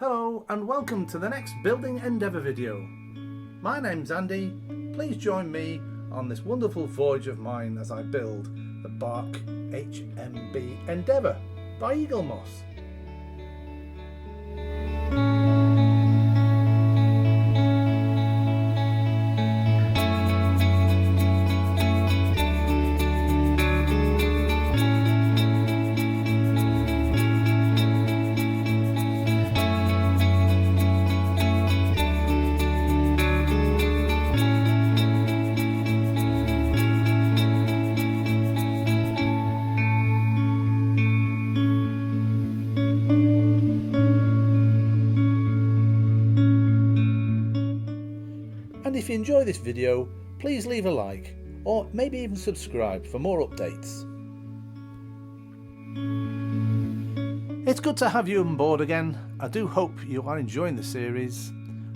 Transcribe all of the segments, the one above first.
Hello and welcome to the next Building Endeavour video. My name's Andy. Please join me on this wonderful voyage of mine as I build the bark HMB Endeavour by Eagle Moss. And if you enjoy this video, please leave a like or maybe even subscribe for more updates. It's good to have you on board again. I do hope you are enjoying the series.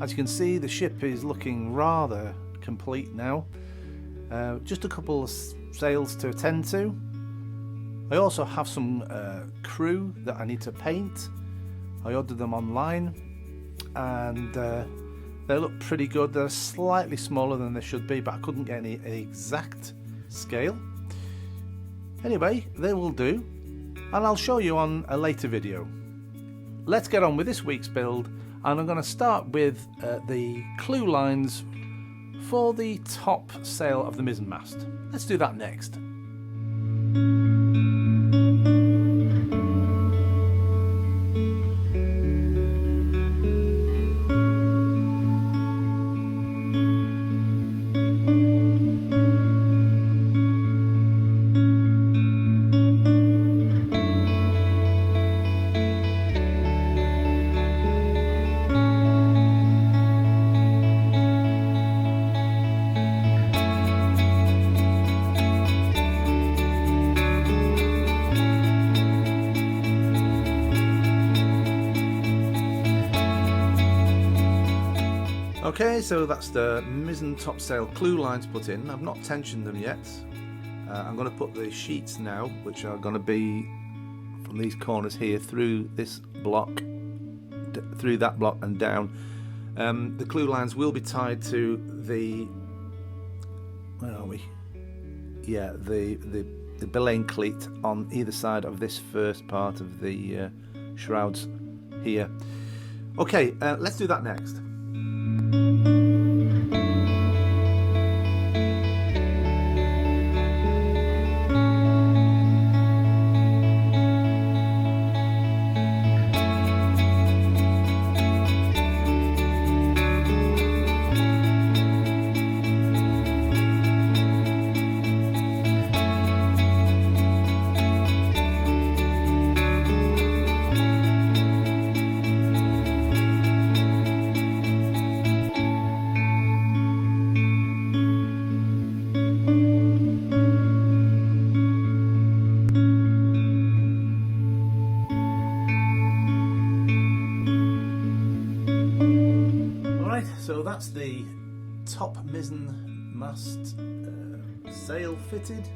As you can see, the ship is looking rather complete now. Just a couple of sails to attend to. I also have some crew that I need to paint. I ordered them online and they look pretty good. They're slightly smaller than they should be, but I couldn't get any exact scale. Anyway, they will do, and I'll show you on a later video. Let's get on with this week's build, and I'm going to start with the clue lines for the top sail of the mizzen mast. Let's do that next. Okay, so that's the mizzen topsail clue lines put in. I've not tensioned them yet. I'm going to put the sheets now, which are going to be from these corners here through this block, through that block and down. The clue lines will be tied to the, where are we? Yeah, the belaying cleat on either side of this first part of the shrouds here. Okay, let's do that next. So that's the top mizzen mast sail fitted.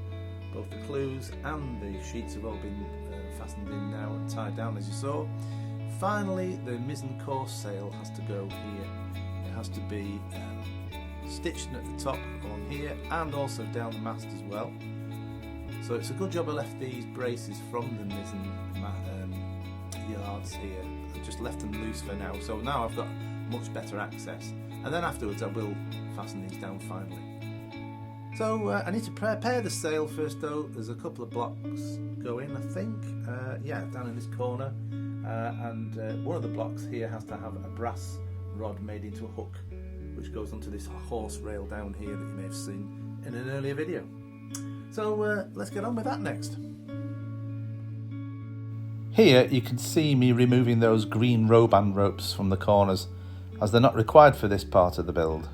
Both the clues and the sheets have all been fastened in now and tied down, as you saw. Finally, the mizzen course sail has to go here. It has to be stitched at the top on here and also down the mast as well. So it's a good job I left these braces from the mizzen yards here. I just left them loose for now. So now I've got much better access, and then afterwards I will fasten these down finally. So I need to prepare the sail first though. There's a couple of blocks go in, I think, yeah, down in this corner, and one of the blocks here has to have a brass rod made into a hook which goes onto this horse rail down here that you may have seen in an earlier video. So let's get on with that next. Here you can see me removing those green row band ropes from the corners, as they're not required for this part of the build.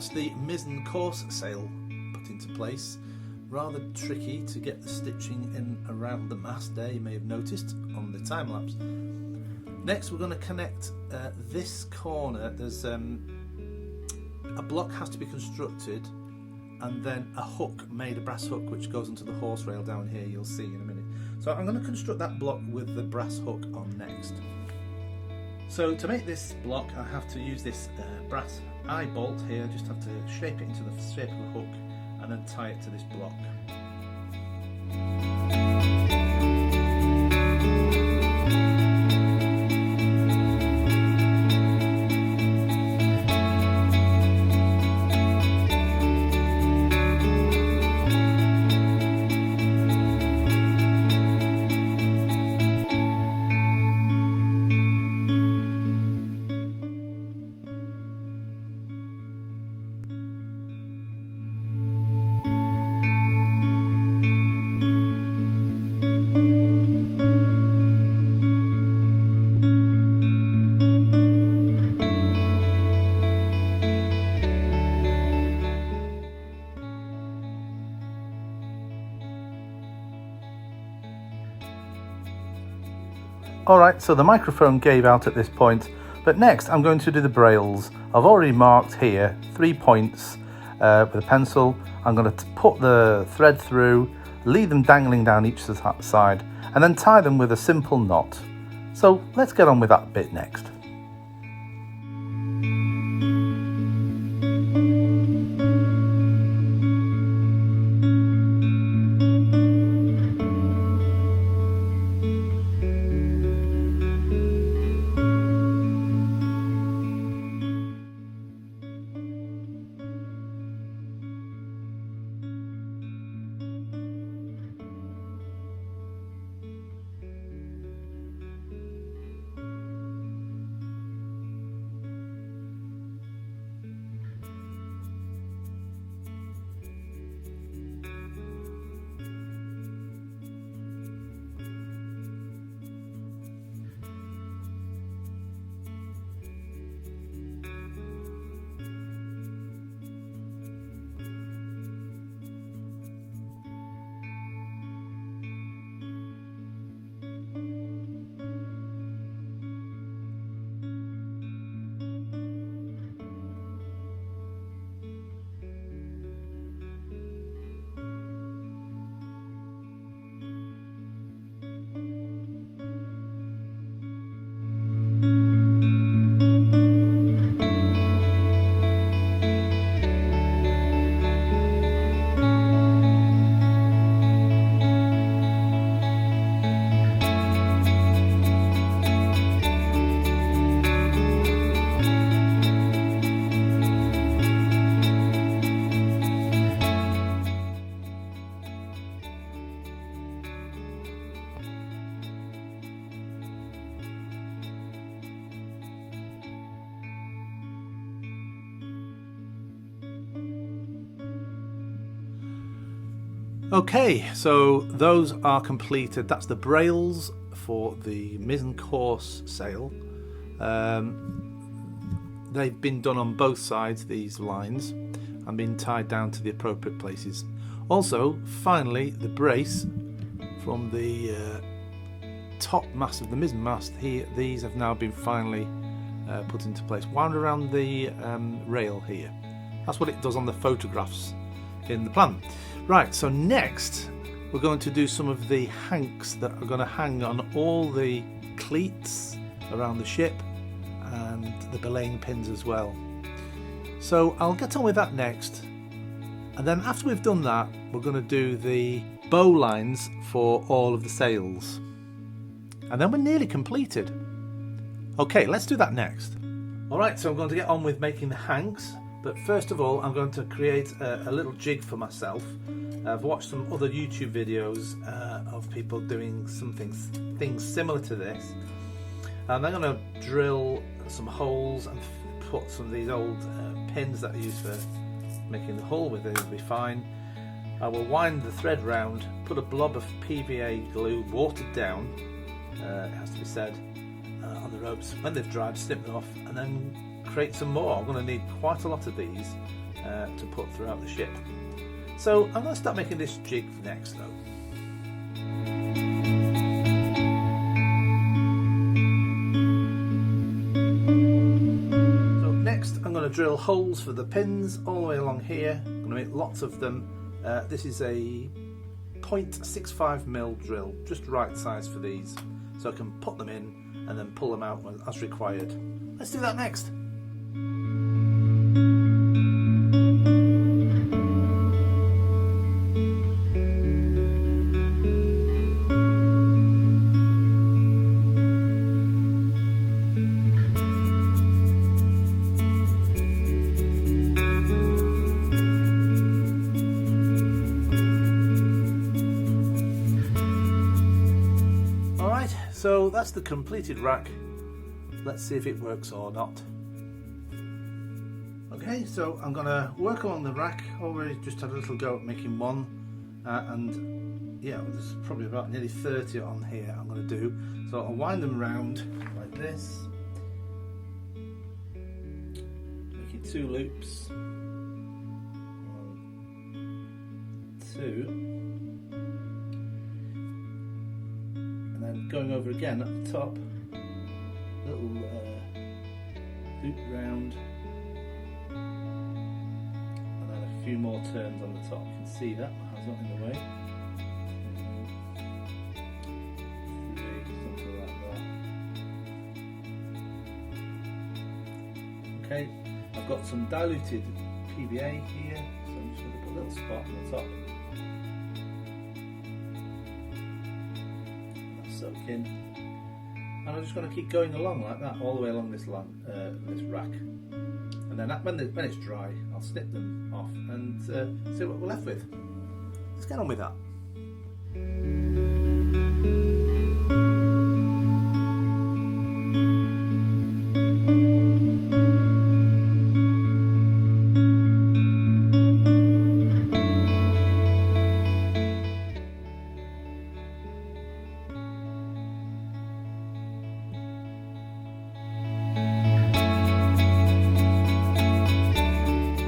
that's the mizzen course sail put into place. Rather tricky to get the stitching in around the mast there, you may have noticed on the time lapse. Next we're going to connect this corner. There's a block has to be constructed, and then a hook made, a brass hook, which goes into the horse rail down here, you'll see in a minute. So I'm going to construct that block with the brass hook on next. So to make this block I have to use this brass eye bolt here, just have to shape it into the shape of a hook and then tie it to this block. Alright, so the microphone gave out at this point, but next I'm going to do the brailles. I've already marked here 3 points with a pencil. I'm going to put the thread through, leave them dangling down each side, and then tie them with a simple knot. So let's get on with that bit next. Okay, so those are completed. That's the brailles for the mizzen course sail. They've been done on both sides, these lines, and been tied down to the appropriate places. Also, finally, the brace from the top mast of the mizzen mast here, these have now been finally put into place, wound around the rail here. That's what it does on the photographs in the plan. Right, so next we're going to do some of the hanks that are going to hang on all the cleats around the ship and the belaying pins as well. So I'll get on with that next, and then after we've done that we're going to do the bowlines for all of the sails, and then we're nearly completed. Okay, let's do that next. Alright, so I'm going to get on with making the hanks. But first of all, I'm going to create a little jig for myself. I've watched some other YouTube videos of people doing things similar to this. And I'm going to drill some holes and put some of these old pins that I use for making the hole with it. It'll be fine. I will wind the thread round, put a blob of PVA glue, watered down, it has to be said, on the ropes. When they've dried, snip them off, and then create some more. I'm going to need quite a lot of these, to put throughout the ship. So I'm going to start making this jig next though. So next I'm going to drill holes for the pins all the way along here. I'm going to make lots of them. This is a 0.65mm drill, just right size for these, so I can put them in and then pull them out as required. Let's do that next. So that's the completed rack. Let's see if it works or not. Okay, so I'm going to work on the rack. Already just had a little go at making one, and yeah, there's probably about nearly 30 on here I'm going to do. So I'll wind them round like this, making 2 loops. 1, 2. Going over again at the top, little loop round, and then a few more turns on the top. You can see that my hand's not in the way. 3, something like that. Okay, I've got some diluted PVA here, so I'm just going to put a little spot on the top. In, and I'm just going to keep going along like that all the way along this this rack, and then when it's dry I'll snip them off and see what we're left with. Let's get on with that.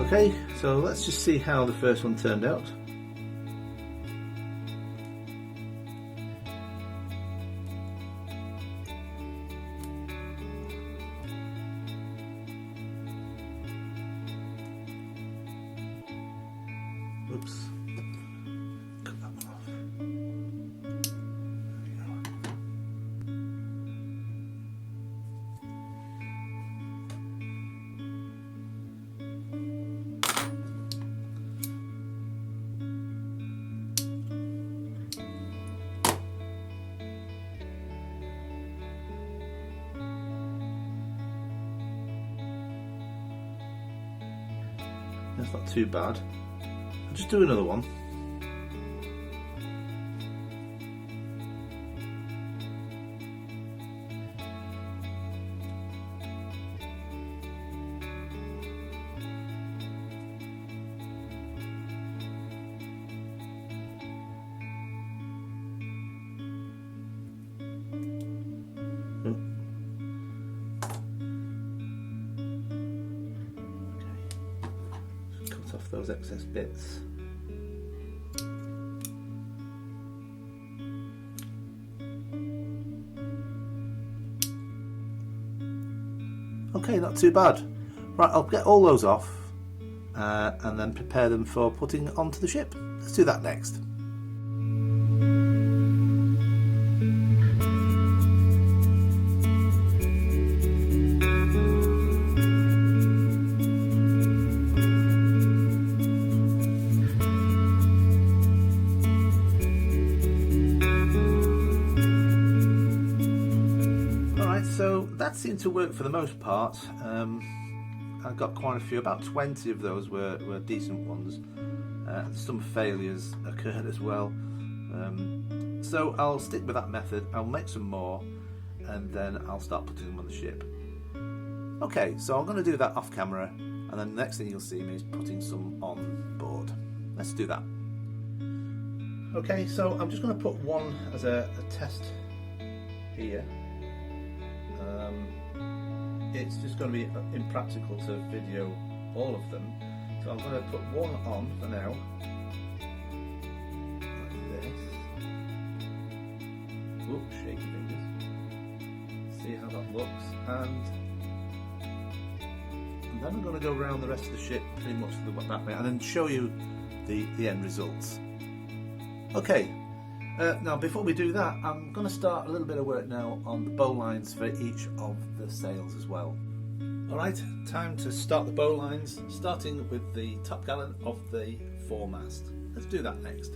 Okay, so let's just see how the first one turned out. Oops. Cut that one off. There we go. That's not too bad. I'll just do another one. Off those excess bits. Okay, not too bad. Right, I'll get all those off and then prepare them for putting onto the ship. Let's do that next. So that seemed to work for the most part. I got quite a few, about 20 of those were decent ones. Some failures occurred as well. So I'll stick with that method. I'll make some more and then I'll start putting them on the ship. Okay, so I'm going to do that off camera, and then the next thing you'll see me is putting some on board. Let's do that. Okay, so I'm just going to put one as a test here. It's just going to be impractical to video all of them, So I'm going to put one on for now, like this. Ooh, shaky fingers. See how that looks, and then I'm going to go around the rest of the ship pretty much that way, and then show you the end results. Okay, now before we do that, I'm going to start a little bit of work now on the bowlines for each of the sails as well. Alright, time to start the bowlines, starting with the top gallant of the foremast. Let's do that next.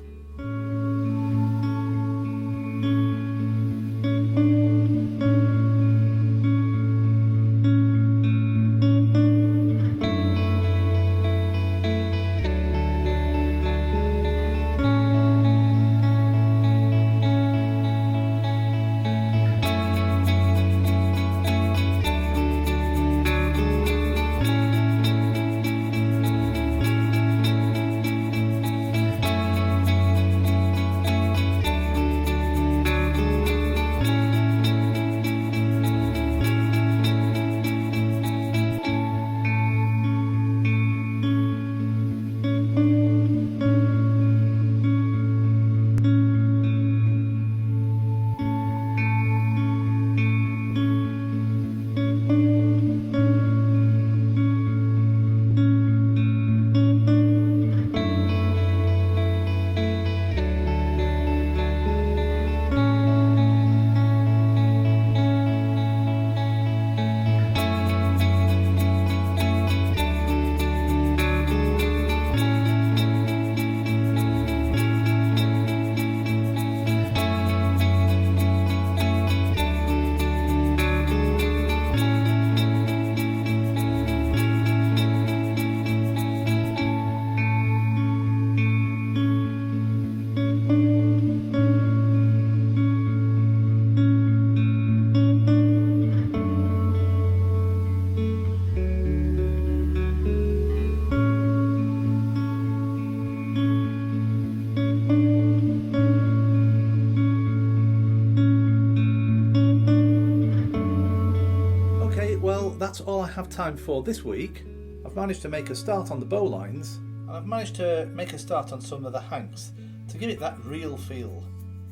That's all I have time for this week. I've managed to make a start on the bowlines, and I've managed to make a start on some of the hanks to give it that real feel.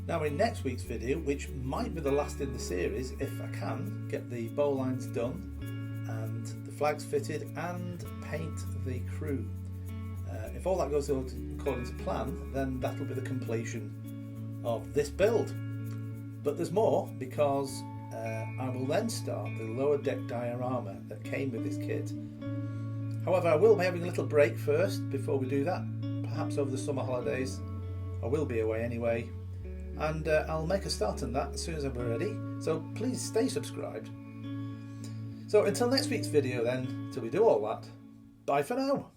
Now in next week's video, which might be the last in the series if I can get the bowlines done and the flags fitted and paint the crew. If all that goes according to plan, then that'll be the completion of this build. But there's more, because I will then start the lower deck diorama that came with this kit. However, I will be having a little break first before we do that, perhaps over the summer holidays. I will be away anyway, and I'll make a start on that as soon as I'm ready, so please stay subscribed. So until next week's video then, till we do all that, bye for now.